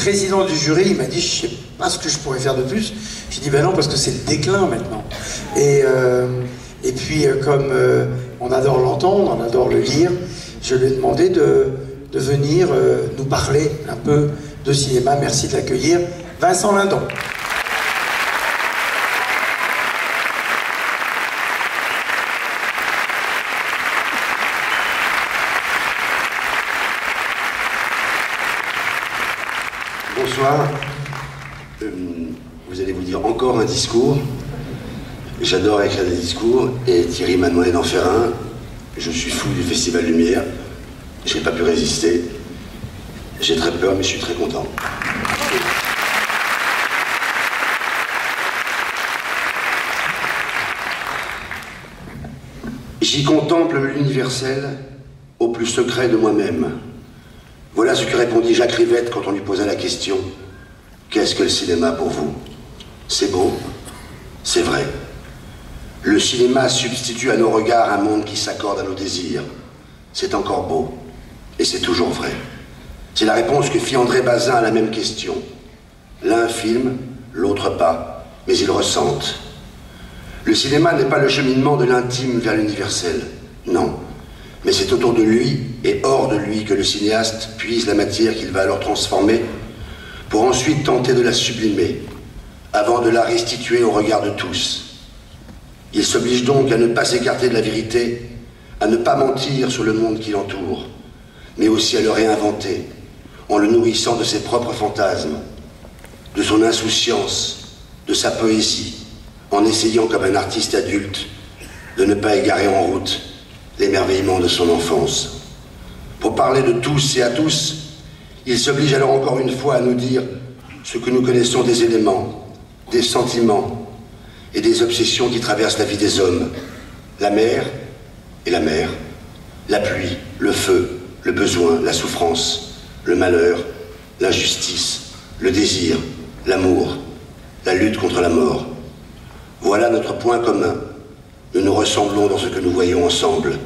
président du jury, il m'a dit, je sais pas ce que je pourrais faire de plus. J'ai dit, ben non, parce que c'est le déclin maintenant. Et puis, comme on adore l'entendre, on adore le lire, je lui ai demandé de venir nous parler un peu de cinéma. Merci de l'accueillir. Vincent Lindon. Bonsoir. Vous allez vous dire encore un discours. J'adore écrire des discours et Thierry m'a demandé d'en faire un. Je suis fou du Festival Lumière. Je n'ai pas pu résister. J'ai très peur, mais je suis très content. J'y contemple l'universel au plus secret de moi-même. Voilà ce que répondit Jacques Rivette quand on lui posa la question « Qu'est-ce que le cinéma pour vous ?» C'est beau, c'est vrai. Le cinéma substitue à nos regards un monde qui s'accorde à nos désirs. C'est encore beau, et c'est toujours vrai. C'est la réponse que fit André Bazin à la même question. L'un filme, l'autre pas, mais ils ressentent. Le cinéma n'est pas le cheminement de l'intime vers l'universel, non. Mais c'est autour de lui et hors de lui que le cinéaste puise la matière qu'il va alors transformer pour ensuite tenter de la sublimer, avant de la restituer au regard de tous. Il s'oblige donc à ne pas s'écarter de la vérité, à ne pas mentir sur le monde qui l'entoure, mais aussi à le réinventer, en le nourrissant de ses propres fantasmes, de son insouciance, de sa poésie, en essayant comme un artiste adulte de ne pas égarer en route l'émerveillement de son enfance. Pour parler de tous et à tous, il s'oblige alors encore une fois à nous dire ce que nous connaissons des éléments, des sentiments et des obsessions qui traversent la vie des hommes. La mer et la mer, la pluie, le feu, le besoin, la souffrance, le malheur, l'injustice, le désir, l'amour, la lutte contre la mort. Voilà notre point commun. Nous nous ressemblons dans ce que nous voyons ensemble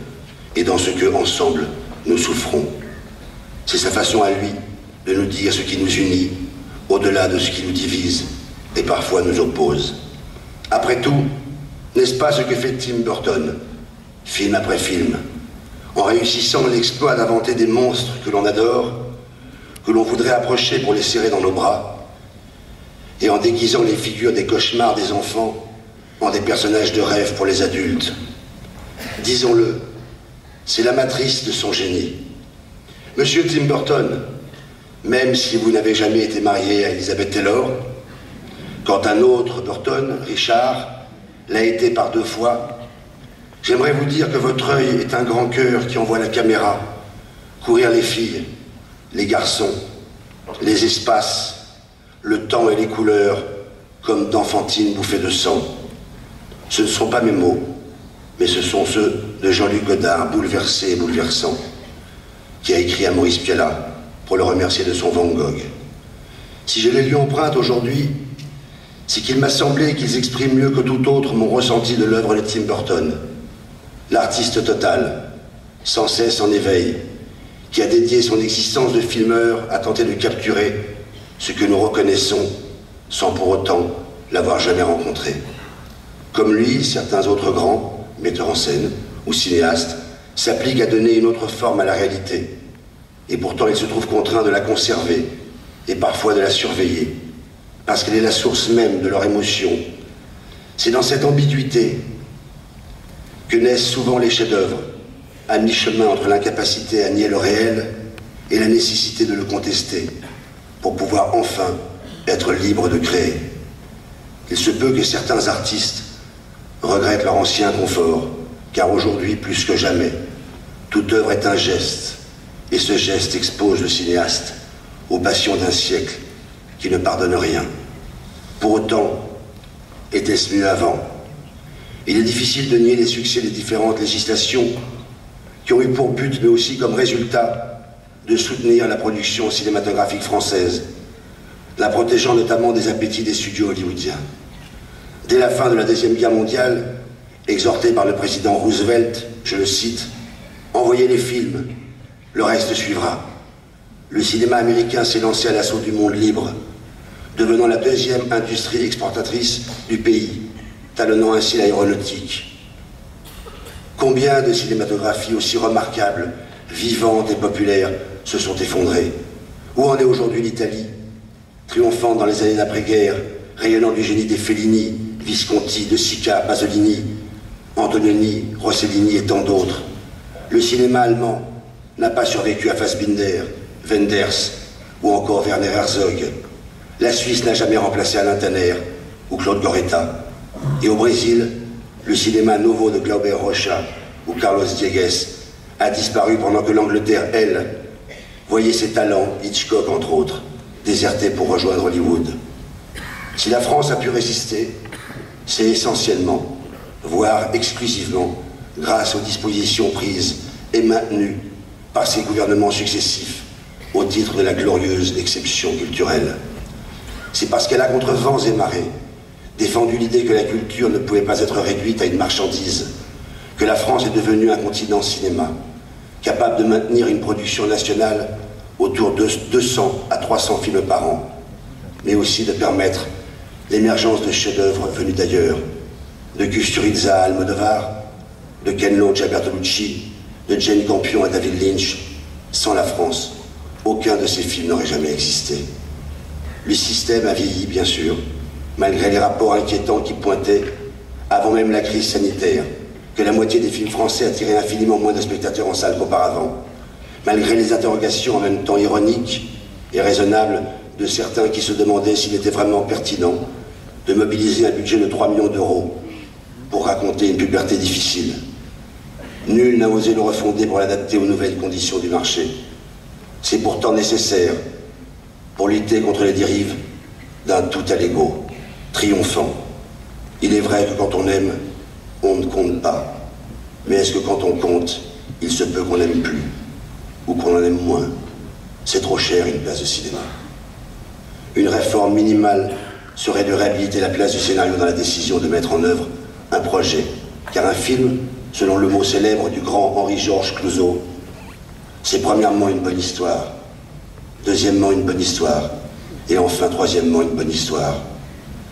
et dans ce que, ensemble, nous souffrons. C'est sa façon à lui de nous dire ce qui nous unit, au-delà de ce qui nous divise et parfois nous oppose. Après tout, n'est-ce pas ce que fait Tim Burton, film après film, en réussissant l'exploit d'inventer des monstres que l'on adore, que l'on voudrait approcher pour les serrer dans nos bras, et en déguisant les figures des cauchemars des enfants en des personnages de rêve pour les adultes. Disons-le, c'est la matrice de son génie. Monsieur Tim Burton, même si vous n'avez jamais été marié à Elizabeth Taylor, quand un autre Burton, Richard, l'a été par 2 fois, j'aimerais vous dire que votre œil est un grand cœur qui envoie la caméra courir les filles, les garçons, les espaces, le temps et les couleurs, comme d'enfantines bouffées de sang. Ce ne sont pas mes mots, mais ce sont ceux de Jean-Luc Godard, bouleversé et bouleversant, qui a écrit à Maurice Pialat pour le remercier de son Van Gogh. Si je les lui emprunte aujourd'hui, c'est qu'il m'a semblé qu'ils expriment mieux que tout autre mon ressenti de l'œuvre de Tim Burton, l'artiste total, sans cesse en éveil, qui a dédié son existence de filmeur à tenter de capturer ce que nous reconnaissons sans pour autant l'avoir jamais rencontré. Comme lui, certains autres grands, metteurs en scène ou cinéastes, s'appliquent à donner une autre forme à la réalité. Et pourtant, ils se trouvent contraints de la conserver et parfois de la surveiller, parce qu'elle est la source même de leur émotion. C'est dans cette ambiguïté que naissent souvent les chefs-d'œuvre, à mi-chemin entre l'incapacité à nier le réel et la nécessité de le contester, pour pouvoir enfin être libre de créer. Il se peut que certains artistes regrettent leur ancien confort, car aujourd'hui, plus que jamais, toute œuvre est un geste, et ce geste expose le cinéaste aux passions d'un siècle qui ne pardonne rien. Pour autant, était-ce mieux avant? Il est difficile de nier les succès des différentes législations qui ont eu pour but, mais aussi comme résultat, de soutenir la production cinématographique française, la protégeant notamment des appétits des studios hollywoodiens. Dès la fin de la Deuxième Guerre mondiale, exhorté par le président Roosevelt, je le cite, « Envoyez les films, le reste suivra ». le cinéma américain s'est lancé à l'assaut du monde libre, devenant la deuxième industrie exportatrice du pays, talonnant ainsi l'aéronautique. Combien de cinématographies aussi remarquables, vivantes et populaires se sont effondrées? Où en est aujourd'hui l'Italie, triomphante dans les années d'après-guerre, rayonnant du génie des Fellini, Visconti, de Sica, Pasolini, Antonioni, Rossellini et tant d'autres? Le cinéma allemand n'a pas survécu à Fassbinder, Wenders ou encore Werner Herzog. La Suisse n'a jamais remplacé Alain Tanner ou Claude Goretta. Et au Brésil, le cinéma nouveau de Glauber Rocha ou Carlos Diegues a disparu pendant que l'Angleterre, elle, voyait ses talents, Hitchcock entre autres, déserter pour rejoindre Hollywood. Si la France a pu résister, c'est essentiellement, voire exclusivement, grâce aux dispositions prises et maintenues par ses gouvernements successifs au titre de la glorieuse exception culturelle. C'est parce qu'elle a, contre vents et marées, défendu l'idée que la culture ne pouvait pas être réduite à une marchandise, que la France est devenue un continent cinéma, capable de maintenir une production nationale autour de 200 à 300 films par an, mais aussi de permettre l'émergence de chefs-d'œuvre venus d'ailleurs, de Kusturica à Almodovar, de Ken Loach à Bertolucci, de Jane Campion à David Lynch. Sans la France, aucun de ces films n'aurait jamais existé. Le système a vieilli, bien sûr, malgré les rapports inquiétants qui pointaient, avant même la crise sanitaire, que la moitié des films français attiraient infiniment moins de spectateurs en salle qu'auparavant, malgré les interrogations en même temps ironiques et raisonnables de certains qui se demandaient s'il était vraiment pertinent de mobiliser un budget de 3 millions d'euros pour raconter une puberté difficile. Nul n'a osé le refonder pour l'adapter aux nouvelles conditions du marché. C'est pourtant nécessaire pour lutter contre les dérives d'un tout à l'ego, triomphant. Il est vrai que quand on aime, on ne compte pas. Mais est-ce que quand on compte, il se peut qu'on n'aime plus, ou qu'on en aime moins? C'est trop cher une place de cinéma. Une réforme minimale serait de réhabiliter la place du scénario dans la décision de mettre en œuvre un projet. Car un film, selon le mot célèbre du grand Henri-Georges Clouzot, c'est premièrement une bonne histoire, deuxièmement une bonne histoire, et enfin troisièmement une bonne histoire.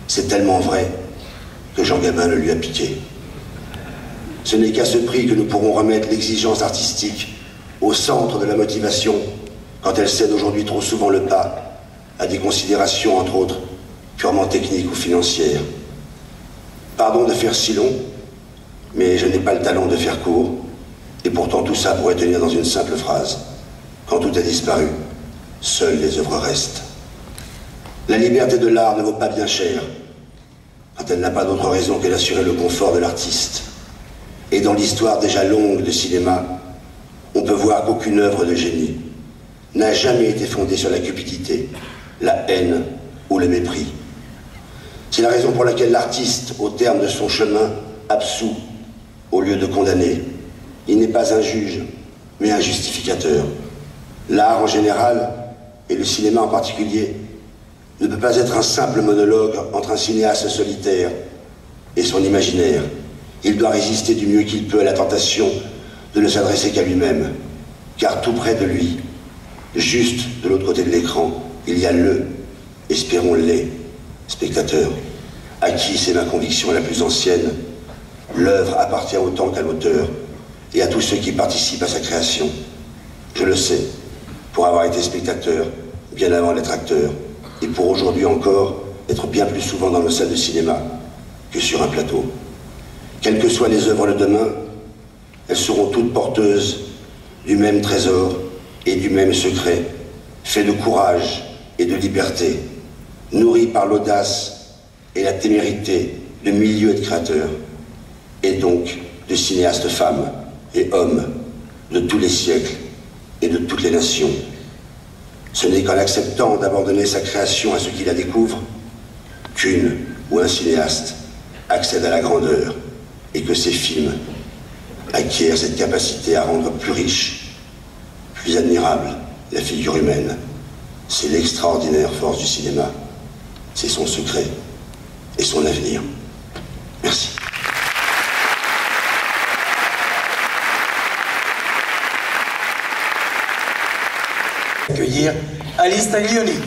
C'est tellement vrai que Jean Gabin le lui a piqué. Ce n'est qu'à ce prix que nous pourrons remettre l'exigence artistique au centre de la motivation, quand elle cède aujourd'hui trop souvent le pas à des considérations, entre autres, purement techniques ou financières. Pardon de faire si long, mais je n'ai pas le talent de faire court, et pourtant tout ça pourrait tenir dans une simple phrase. Quand tout a disparu, seules les œuvres restent. La liberté de l'art ne vaut pas bien cher, quand elle n'a pas d'autre raison que d'assurer le confort de l'artiste. Et dans l'histoire déjà longue du cinéma, on peut voir qu'aucune œuvre de génie n'a jamais été fondée sur la cupidité, la haine ou le mépris. C'est la raison pour laquelle l'artiste, au terme de son chemin, absout au lieu de condamner. Il n'est pas un juge, mais un justificateur. L'art en général, et le cinéma en particulier, ne peut pas être un simple monologue entre un cinéaste solitaire et son imaginaire. Il doit résister du mieux qu'il peut à la tentation de ne s'adresser qu'à lui-même, car tout près de lui, juste de l'autre côté de l'écran, il y a espérons-les, spectateurs, à qui, c'est ma conviction la plus ancienne, l'œuvre appartient autant qu'à l'auteur et à tous ceux qui participent à sa création. Je le sais, pour avoir été spectateur, bien avant d'être acteur, et pour aujourd'hui encore être bien plus souvent dans nos salles de cinéma que sur un plateau. Quelles que soient les œuvres de demain, elles seront toutes porteuses du même trésor et du même secret, fait de courage et de liberté, nourries par l'audace et la témérité de milliers de créateurs, et donc de cinéastes femmes et hommes de tous les siècles et de toutes les nations. Ce n'est qu'en acceptant d'abandonner sa création à ceux qui la découvrent qu'une ou un cinéaste accède à la grandeur et que ses films acquièrent cette capacité à rendre plus riche, plus admirable la figure humaine. C'est l'extraordinaire force du cinéma. C'est son secret et son avenir. Merci. d'accueillir Alice Taglioni.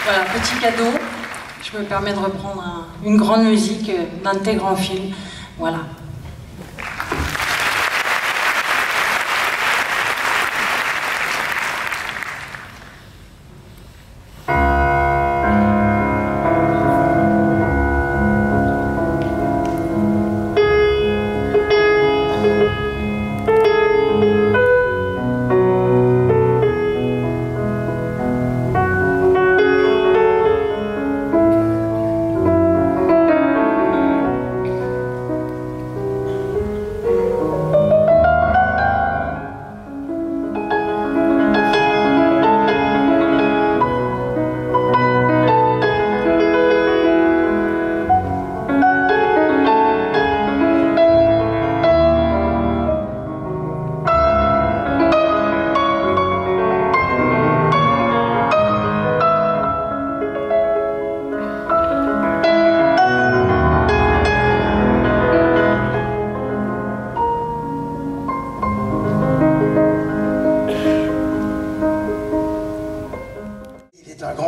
Voilà, petit cadeau. Je me permets de reprendre une grande musique d'un tes grands film. Voilà.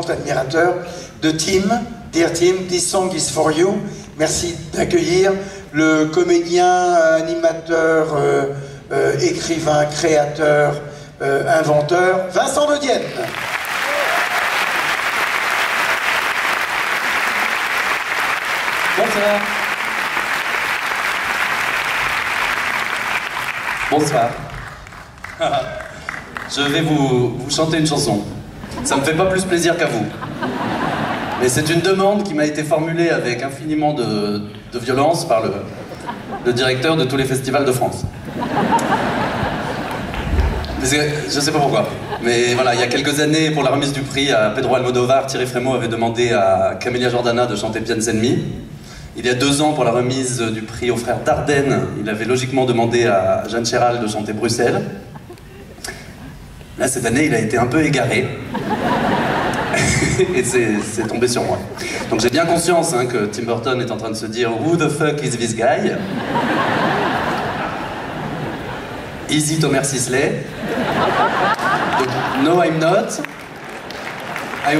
Admirateur de Tim, Dear Tim, This Song is for You. Merci d'accueillir le comédien, animateur, écrivain, créateur, inventeur, Vincent de Dienne. Bonsoir. Bonsoir. Je vais vous chanter une chanson. Ça me fait pas plus plaisir qu'à vous. Mais c'est une demande qui m'a été formulée avec infiniment de violence par le directeur de tous les festivals de France. Je sais pas pourquoi. Mais voilà, il y a quelques années, pour la remise du prix à Pedro Almodovar, Thierry Frémaux avait demandé à Camélia Jordana de chanter Piensa en mí. Il y a 2 ans, pour la remise du prix aux frères Dardenne, il avait logiquement demandé à Jeanne Chéral de chanter Bruxelles. Là, cette année, il a été un peu égaré. Et c'est tombé sur moi. Donc j'ai bien conscience hein, que Tim Burton est en train de se dire « Who the fuck is this guy ?» Easy Thomas Sisley. Donc, no, I'm not. I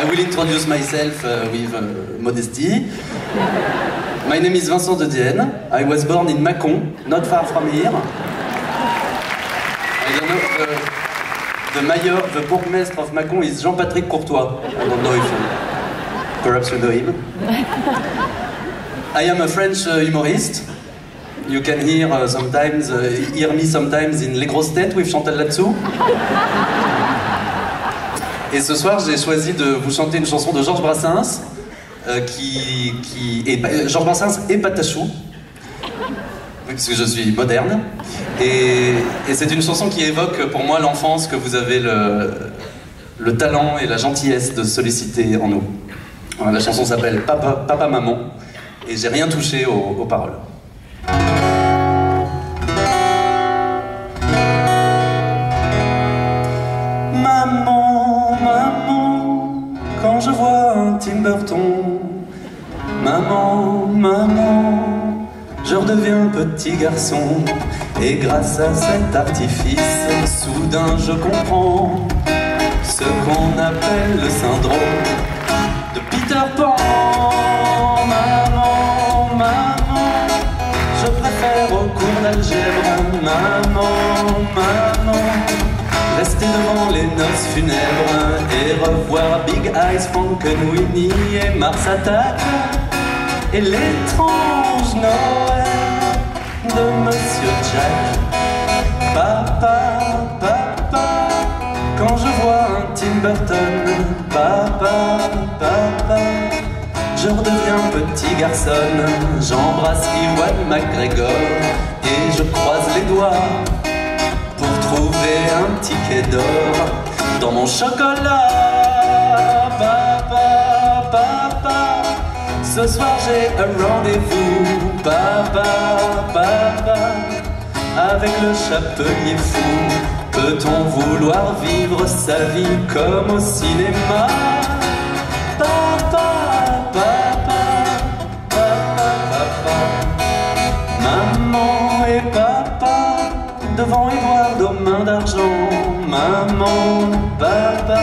will introduce myself with modesty. My name is Vincent de Dienne. I was born in Mâcon, not far from here. I don't know, the mayor, the Bourgmestre of Mâcon is Jean-Patrick Courtois. I don't know if perhaps you know him. I am a French humorist. You can hear me sometimes in Les Grosses Têtes with Chantal Latsou. Et ce soir, j'ai choisi de vous chanter une chanson de Georges Brassens, Georges Brassens et Patachou, parce que je suis moderne. Et c'est une chanson qui évoque pour moi l'enfance que vous avez le talent et la gentillesse de solliciter en nous. Voilà, la chanson s'appelle Papa Maman, et j'ai rien touché aux paroles. Maman, maman, quand je vois un Tim Burton, maman, maman, je redeviens petit garçon. Et grâce à cet artifice, soudain je comprends ce qu'on appelle le syndrome de Peter Pan. Maman, maman, je préfère au cours d'algèbre. Maman, maman, rester devant les noces funèbres et revoir Big Eyes, Frankenweenie et Mars Attack et l'étrange Noël de Monsieur Jack. Papa, papa, quand je vois un Tim Burton, papa, papa, je redeviens petit garçon. J'embrasse Ewan McGregor et je croise les doigts pour trouver un ticket d'or dans mon chocolat. Papa, papa, ce soir j'ai un rendez-vous. Papa, papa, avec le chapelier fou. Peut-on vouloir vivre sa vie comme au cinéma? Papa, papa, papa, papa, maman et papa, devant Édouard aux mains d'argent. Maman, papa,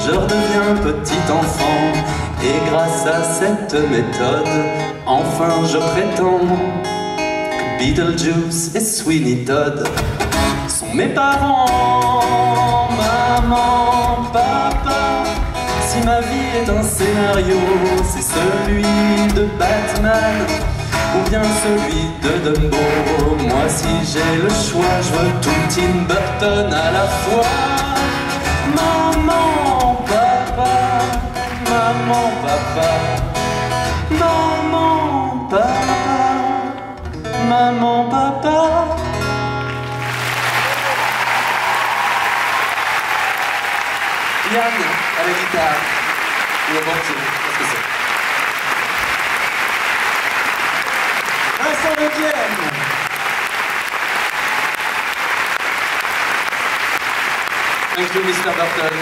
je redeviens petit enfant. Et grâce à cette méthode, enfin je prétends que Beetlejuice et Sweeney Todd sont mes parents. Maman, papa, si ma vie est un scénario, c'est celui de Batman ou bien celui de Dumbo. Moi si j'ai le choix, je veux tout Tim Burton à la fois. Maman, papa, maman, papa, maman, papa, maman, papa. Yann à la guitare ou au banjo, qu'est-ce que c'est? Vincent de Dienne. Thank you, Mr. Burton.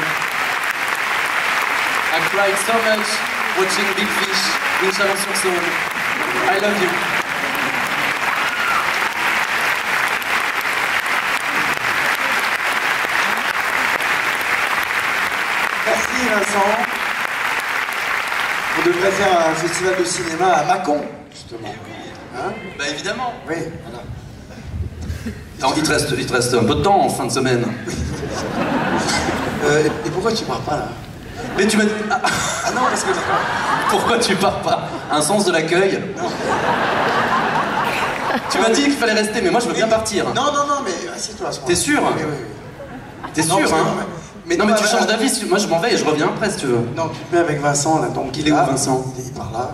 I cried so much watching Big Fish in Chalon-sur-Saône. I love you. Merci Vincent. On devrait faire un festival de cinéma à Mâcon, justement. Hein? Bah évidemment. Oui, voilà. Alors, il te reste un peu de temps en fin de semaine. Et pourquoi tu pars pas là? Mais tu m'as dit... Ah non, parce que... Pourquoi tu pars pas? Un sens de l'accueil? Tu m'as dit qu'il fallait rester, mais moi je veux bien partir. Non, non, non, mais assieds-toi à ce moment. T'es sûr? Oui, oui, oui. T'es sûr, parce que- hein? Non mais tu pas- changes d'avis, moi je m'en vais et je reviens après si tu veux. Non, tu te mets avec Vincent là, donc Il est où, Vincent? Il est par là.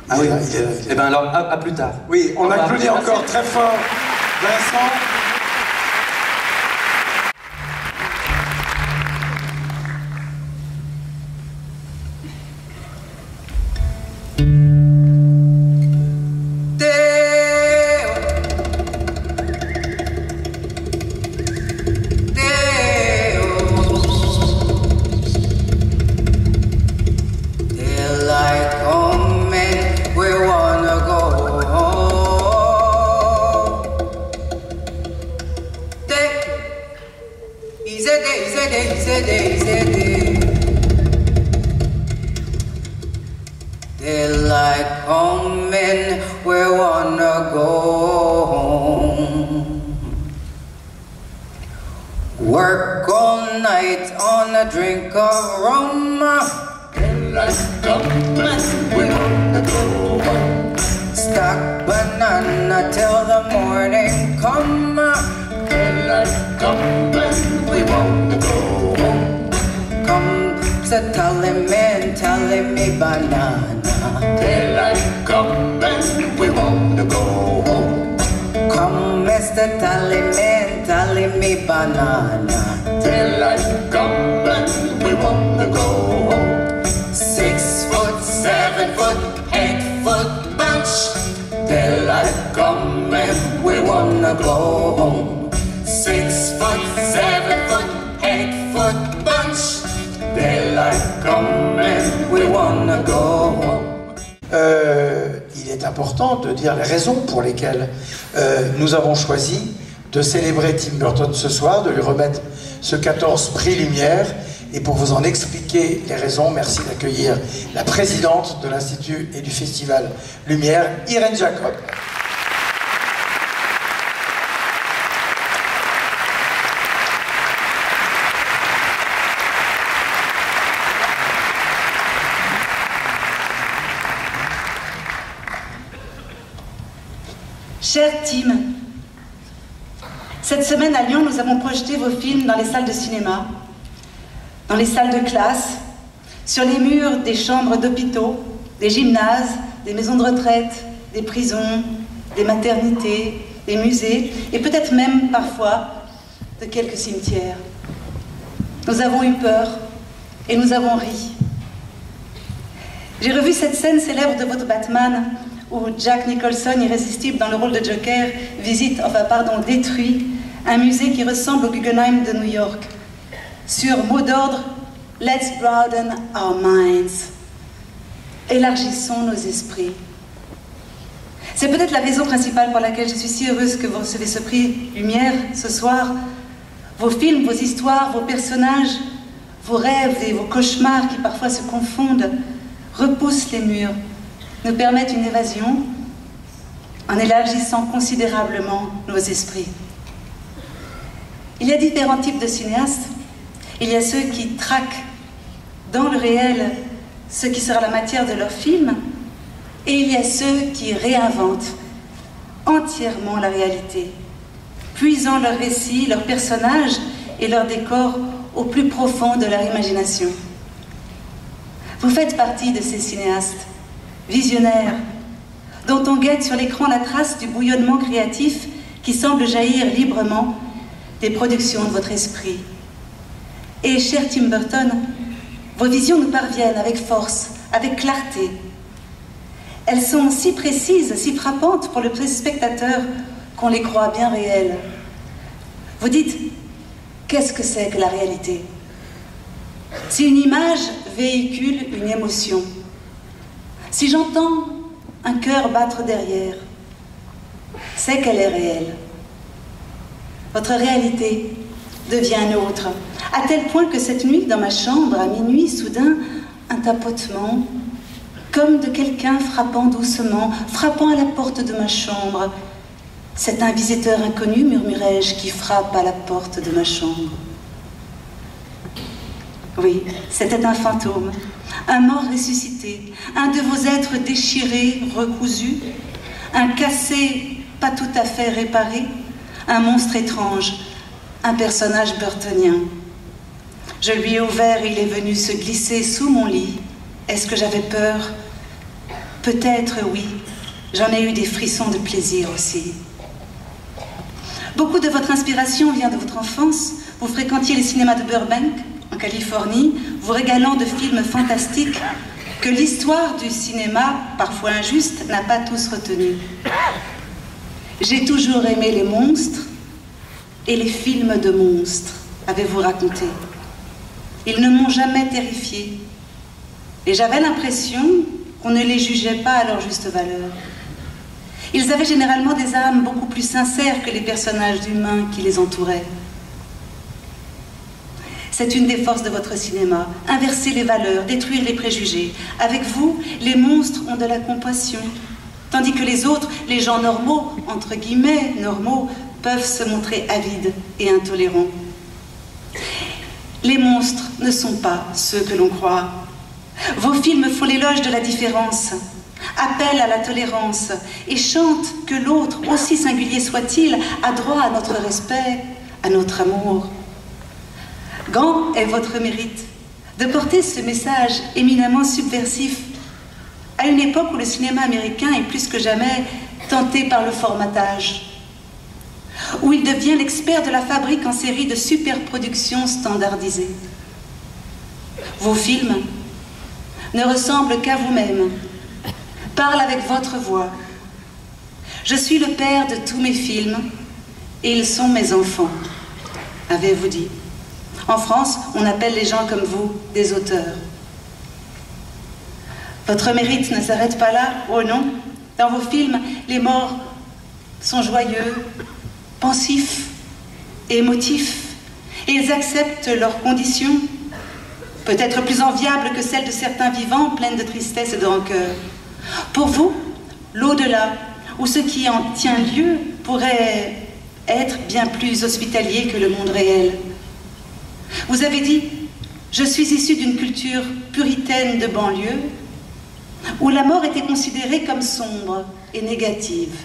Ah Il oui. est là, il est là, il est Eh là. ben alors, à plus tard. Oui, on va applaudit appeler encore Vincent. très fort Vincent. Daylight coming, we wanna go home. Work all night on a drink of rum. Daylight coming, we wanna go home. Stack banana till the morning come. Daylight coming, we wanna go home. Come, so telling me banana. Daylight coming, we wanna go home. Come, Mr. telling me banana. Daylight coming, we wanna go home. 6 foot, 7 foot, 8 foot bunch. Daylight coming, we wanna go home. 6 foot, 7 foot, 8 foot bunch. Daylight coming, we wanna go home. Il est important de dire les raisons pour lesquelles nous avons choisi de célébrer Tim Burton ce soir, de lui remettre ce 14 prix Lumière. Et pour vous en expliquer les raisons, merci d'accueillir la présidente de l'Institut et du Festival Lumière, Irène Jacob. Cher Tim, cette semaine à Lyon, nous avons projeté vos films dans les salles de cinéma, dans les salles de classe, sur les murs des chambres d'hôpitaux, des gymnases, des maisons de retraite, des prisons, des maternités, des musées, et peut-être même parfois de quelques cimetières. Nous avons eu peur et nous avons ri. J'ai revu cette scène célèbre de votre Batman où Jack Nicholson, irrésistible dans le rôle de Joker, détruit un musée qui ressemble au Guggenheim de New York. Sur mot d'ordre, let's broaden our minds. Élargissons nos esprits. C'est peut-être la raison principale pour laquelle je suis si heureuse que vous recevez ce prix Lumière ce soir. Vos films, vos histoires, vos personnages, vos rêves et vos cauchemars qui parfois se confondent, repoussent les murs, nous permettent une évasion en élargissant considérablement nos esprits. Il y a différents types de cinéastes. Il y a ceux qui traquent dans le réel ce qui sera la matière de leur film, et il y a ceux qui réinventent entièrement la réalité, puisant leur récit, leurs personnages et leurs décors au plus profond de leur imagination. Vous faites partie de ces cinéastes visionnaires, dont on guette sur l'écran la trace du bouillonnement créatif qui semble jaillir librement des productions de votre esprit. Et, cher Tim Burton, vos visions nous parviennent avec force, avec clarté. Elles sont si précises, si frappantes pour le spectateur qu'on les croit bien réelles. Vous dites, qu'est-ce que c'est que la réalité? Si une image véhicule une émotion, si j'entends un cœur battre derrière, c'est qu'elle est réelle. Votre réalité devient nôtre, à tel point que cette nuit, dans ma chambre, à minuit, soudain, un tapotement, comme de quelqu'un frappant doucement, frappant à la porte de ma chambre. C'est un visiteur inconnu, murmurai-je, qui frappe à la porte de ma chambre. Oui, c'était un fantôme, un mort ressuscité, un de vos êtres déchirés, recousus, un cassé pas tout à fait réparé, un monstre étrange, un personnage burtonien. Je lui ai ouvert et il est venu se glisser sous mon lit. Est-ce que j'avais peur? Peut-être oui. J'en ai eu des frissons de plaisir aussi. Beaucoup de votre inspiration vient de votre enfance. Vous fréquentiez les cinémas de Burbank, en Californie, vous régalant de films fantastiques que l'histoire du cinéma, parfois injuste, n'a pas tous retenus. J'ai toujours aimé les monstres et les films de monstres, avez-vous raconté. Ils ne m'ont jamais terrifiée. Et j'avais l'impression qu'on ne les jugeait pas à leur juste valeur. Ils avaient généralement des âmes beaucoup plus sincères que les personnages humains qui les entouraient. C'est une des forces de votre cinéma. Inverser les valeurs, détruire les préjugés. Avec vous, les monstres ont de la compassion. Tandis que les autres, les gens normaux, entre guillemets normaux, peuvent se montrer avides et intolérants. Les monstres ne sont pas ceux que l'on croit. Vos films font l'éloge de la différence, appellent à la tolérance et chantent que l'autre, aussi singulier soit-il, a droit à notre respect, à notre amour. Grand est votre mérite de porter ce message éminemment subversif à une époque où le cinéma américain est plus que jamais tenté par le formatage, où il devient l'expert de la fabrique en série de superproductions standardisées. Vos films ne ressemblent qu'à vous-même, parlent avec votre voix. Je suis le père de tous mes films et ils sont mes enfants, avez-vous dit. En France, on appelle les gens comme vous des auteurs. Votre mérite ne s'arrête pas là, oh non. Dans vos films, les morts sont joyeux, pensifs et émotifs, et ils acceptent leurs conditions, peut-être plus enviables que celles de certains vivants, pleines de tristesse et de rancœur. Pour vous, l'au-delà, ou ce qui en tient lieu, pourrait être bien plus hospitalier que le monde réel. Vous avez dit, je suis issu d'une culture puritaine de banlieue, où la mort était considérée comme sombre et négative.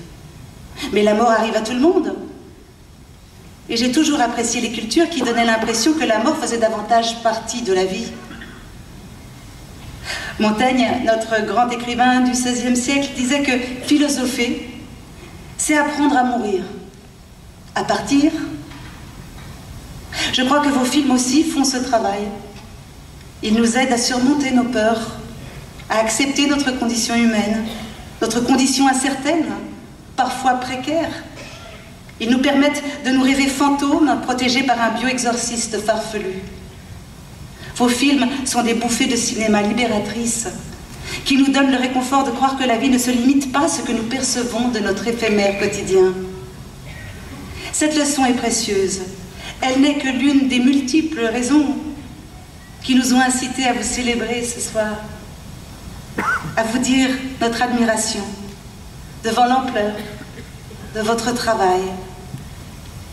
Mais la mort arrive à tout le monde. Et j'ai toujours apprécié les cultures qui donnaient l'impression que la mort faisait davantage partie de la vie. Montaigne, notre grand écrivain du XVIe siècle, disait que philosopher, c'est apprendre à mourir, à partir. Je crois que vos films aussi font ce travail. Ils nous aident à surmonter nos peurs, à accepter notre condition humaine, notre condition incertaine, parfois précaire. Ils nous permettent de nous rêver fantômes, protégés par un bioexorciste farfelu. Vos films sont des bouffées de cinéma libératrices qui nous donnent le réconfort de croire que la vie ne se limite pas à ce que nous percevons de notre éphémère quotidien. Cette leçon est précieuse. Elle n'est que l'une des multiples raisons qui nous ont incités à vous célébrer ce soir, à vous dire notre admiration devant l'ampleur de votre travail.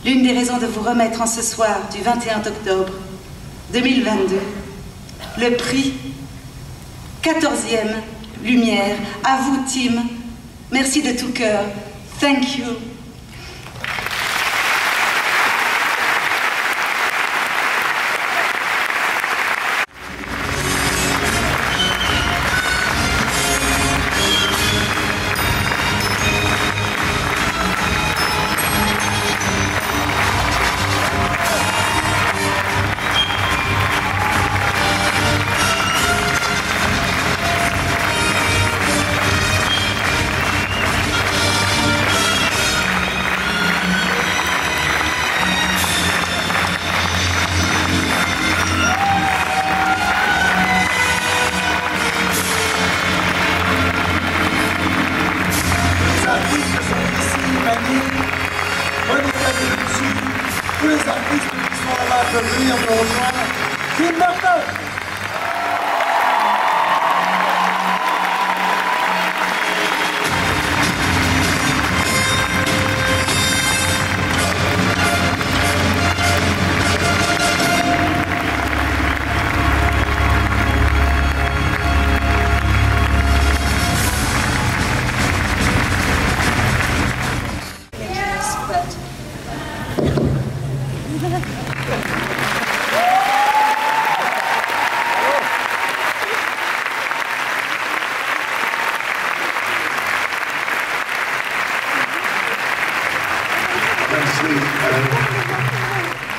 L'une des raisons de vous remettre en ce soir du 21 octobre 2022 le prix 14e Lumière. À vous, Tim. Merci de tout cœur. Thank you. Tous les artistes qui sont là-bas peuvent venir me rejoindre. Tim Burton.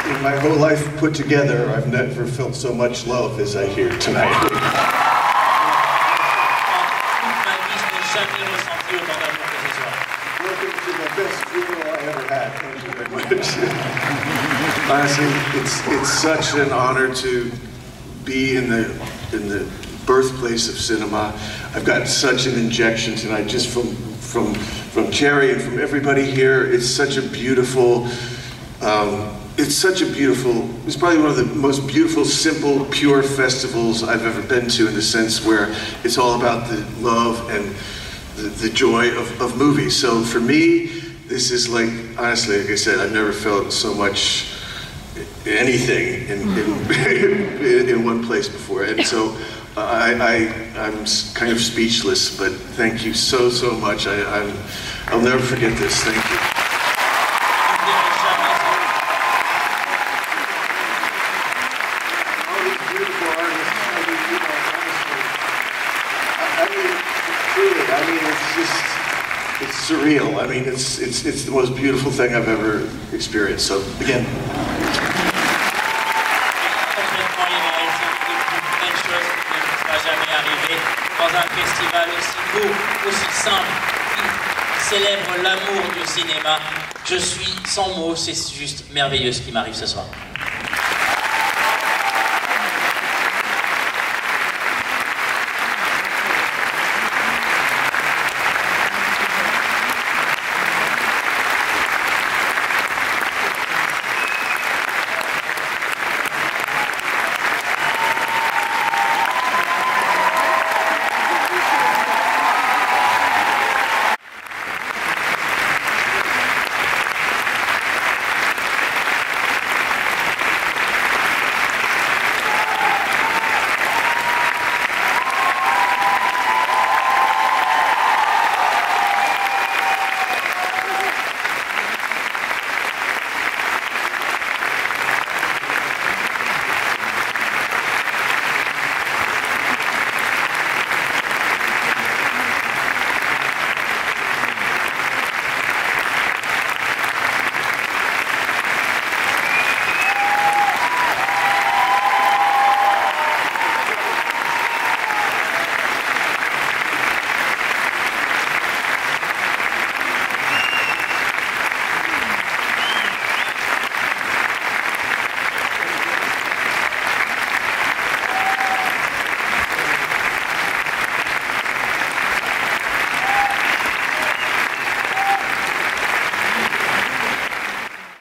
In my whole life put together, I've never felt so much love as I hear tonight. Welcome to the best funeral I ever had. Thank you very much. Honestly, it's such an honor to be in the birthplace of cinema. I've got such an injection tonight, just from Cherry and from everybody here. It's such a beautiful it's such a beautiful, it's probably one of the most beautiful, simple, pure festivals I've ever been to, in the sense where it's all about the love and the joy of movies. So for me, this is like, honestly, like I said, I've never felt so much anything in one place before. And so I'm kind of speechless, but thank you so much. I'll never forget this. Thank you. It's surreal. I mean, it's the most beautiful thing I've ever experienced. So again. Dans un festival aussi beau, aussi simple, qui célèbre l'amour du cinéma. Je suis sans mots, c'est juste merveilleux ce qui m'arrive ce soir.